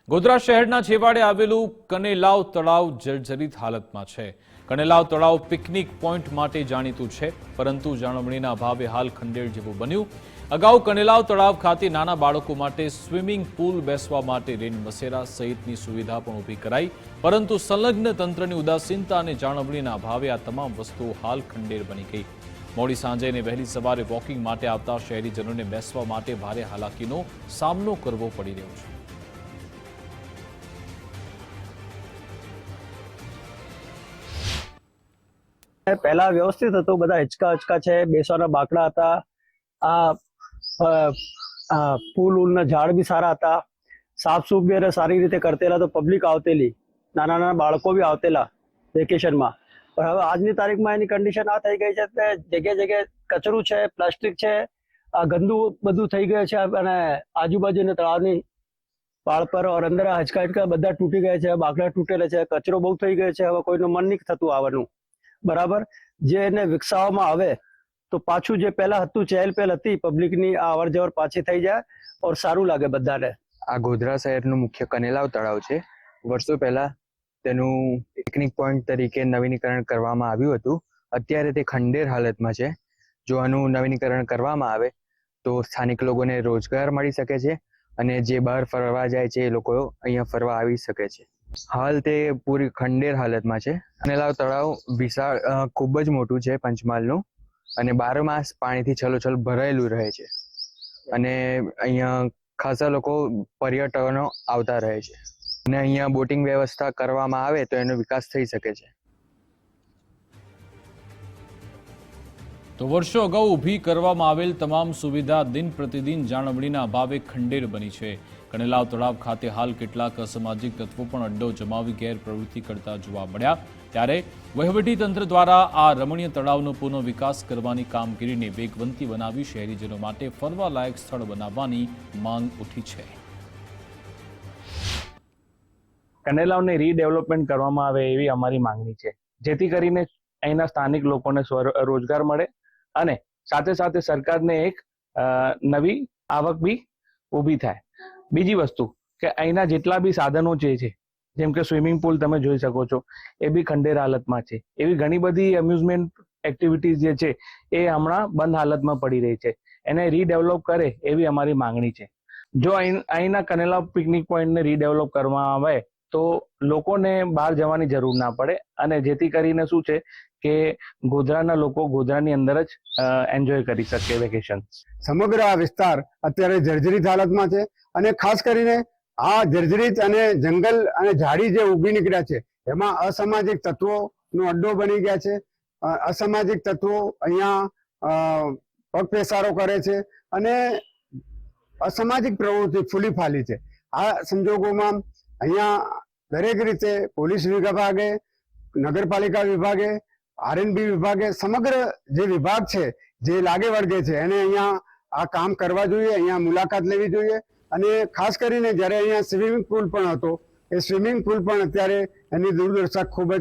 ગોધરા શહેરના છેવાડે આવેલું કનેલાવ તળાવ જર્જરિત હાલતમાં છે। કનેલાવ તળાવ પિકનિક પોઈન્ટ માટે જાણીતું છે, પરંતુ જાળવણીના અભાવે હાલ ખંડેર જેવું બન્યું। અગાઉ કનેલાવ તળાવ ખાતે નાના બાળકો માટે સ્વિમિંગ પૂલ, બેસવા માટે રેન બસેરા સહિતની સુવિધા પણ ઊભી કરાઈ, પરંતુ સંલગ્ન તંત્રની ઉદાસીનતા અને જાળવણીના અભાવે આ તમામ વસ્તુઓ હાલ ખંડેર બની ગઈ। મોડી સાંજે અને વહેલી સવારે વોકિંગ માટે આવતા શહેરીજનોને બેસવા માટે ભારે હાલાકીનો સામનો કરવો પડી રહ્યો છે। પહેલા વ્યવસ્થિત હતું, બધા હિચકા છે, બેસવાના બાકડા હતા, આ ફૂલ ઉલના ઝાડ બી સારા હતા, સાફ સૂફ બી સારી રીતે કરતેલા, તો પબ્લિક આવતેલી, નાના નાના બાળકો બી આવતેલા વેકેશનમાં। પણ હવે આજની તારીખમાં એની કન્ડિશન આ થઈ ગઈ છે કે જગ્યાએ જગ્યાએ કચરું છે, પ્લાસ્ટિક છે, આ ગંદુ બધું થઈ ગયું છે, અને આજુબાજુના તળાવની પાળ પર ઓર અંદર હિચકા બધા તૂટી ગયા છે, બાકડા તૂટેલા છે, કચરો બહુ થઈ ગયો છે। હવે કોઈનું મન નહીં થતું આવવાનું, બરાબર। જે એને વિકસાવવામાં આવે તો પાછું જે પહેલા હતું, ચહેલ પહેલ હતી પબ્લિકની, આ અવર જવર પાછી થઈ જાય ઓર સારું લાગે બધાને। આ ગોધરા શહેરનું મુખ્ય કનેલાવ તળાવ છે। વર્ષો પહેલા તેનું પિકનિક પોઈન્ટ તરીકે નવીનીકરણ કરવામાં આવ્યું હતું। અત્યારે તે ખંડેર હાલતમાં છે। જો આનું નવીનીકરણ કરવામાં આવે તો સ્થાનિક લોકોને રોજગાર મળી શકે છે, અને જે બહાર ફરવા જાય છે એ લોકો અહીંયા ફરવા આવી શકે છે। હાલ તે પૂરી ખંડેર હાલતમાં છે। કનેલાવ તળાવ વિશાળ, ખૂબ જ મોટું છે, પંચમહાલનું, અને 12 માસ પાણીથી છલોછલ ભરાયેલું રહે છે, અને અહીંયા ખાસા લોકો પર્યટનો આવતા રહે છે, અને અહીંયા બોટિંગ વ્યવસ્થા કરવામાં આવે તો એનો વિકાસ થઈ શકે છે। તો વર્ષો અગાઉ ઊભી કરવામાં આવેલ તમામ સુવિધા દિન પ્રતિદિન જાળવણીના અભાવે ખંડેર બની છે। કનેલાવ તળાવ ખાતે હાલ કેટલાક અસામાજિક તત્વો પણ અડ્ડો જમાવી ગેરપ્રવૃત્તિ કરતા જોવા મળ્યા, ત્યારે વહીવટીતંત્ર દ્વારા આ રમણીય તળાવનો પુનઃ વિકાસ કરવાની કામગીરીને વેગવંતી બનાવી શહેરીજનો માટે ફરવા લાયક સ્થળ બનાવવાની માંગ ઉઠી છે। કનેલાવને રીડેવલપમેન્ટ કરવામાં આવે એવી અમારી માંગણી છે, જેથી કરીને અહીંના સ્થાનિક લોકોને રોજગાર મળે અને સાથે સાથે સરકારને એક નવી આવક બી ઊભી થાય। બીજી વસ્તુ કે અહીંના જેટલા બી સાધનો છે, જેમ કે સ્વિમિંગ પુલ તમે જોઈ શકો છો, એ બી ખંડેર હાલતમાં છે। એવી ઘણી બધી એમ્યુઝમેન્ટ એક્ટિવિટીઝ જે છે એ હમણાં બંધ હાલતમાં પડી રહી છે, એને રીડેવલપ કરે એવી અમારી માંગણી છે। જો અહીંના કનેલાવ પિકનિક પોઈન્ટને રીડેવલપ કરવામાં આવે તો લોકોને બહાર જવાની જરૂર ના પડે, અને જેથી કરીને શું છે કે ગોધરાના લોકો ગોધરાની અંદર જ એન્જોય કરી શકે વેકેશન। સમગ્ર આ વિસ્તાર અત્યારે જર્જરિત હાલતમાં છે, અને ખાસ કરીને આ જર્જરિત અને જંગલ અને ઝાડી જે ઉગી નીકળ્યા છે એમાં અસામાજિક તત્વોનો અડ્ડો બની ગયા છે। અસામાજિક તત્વો અહીંયા પગપેસારો કરે છે અને અસામાજિક પ્રવૃત્તિ ફૂલી ફાલી છે। આ સંજોગોમાં અહીંયા દરેક રીતે પોલીસ વિભાગે, નગરપાલિકા વિભાગે, આરએનબી વિભાગે, સમગ્ર જે વિભાગ છે, જે લાગે વળગે છે, એને અહીંયા આ કામ કરવા જોઈએ, અહીંયા મુલાકાત લેવી જોઈએ। અને ખાસ કરીને જ્યારે અહીંયા સ્વિમિંગ પુલ પણ હતો, એ સ્વિમિંગ પુલ પણ અત્યારે એની દુર્દશા ખૂબ જ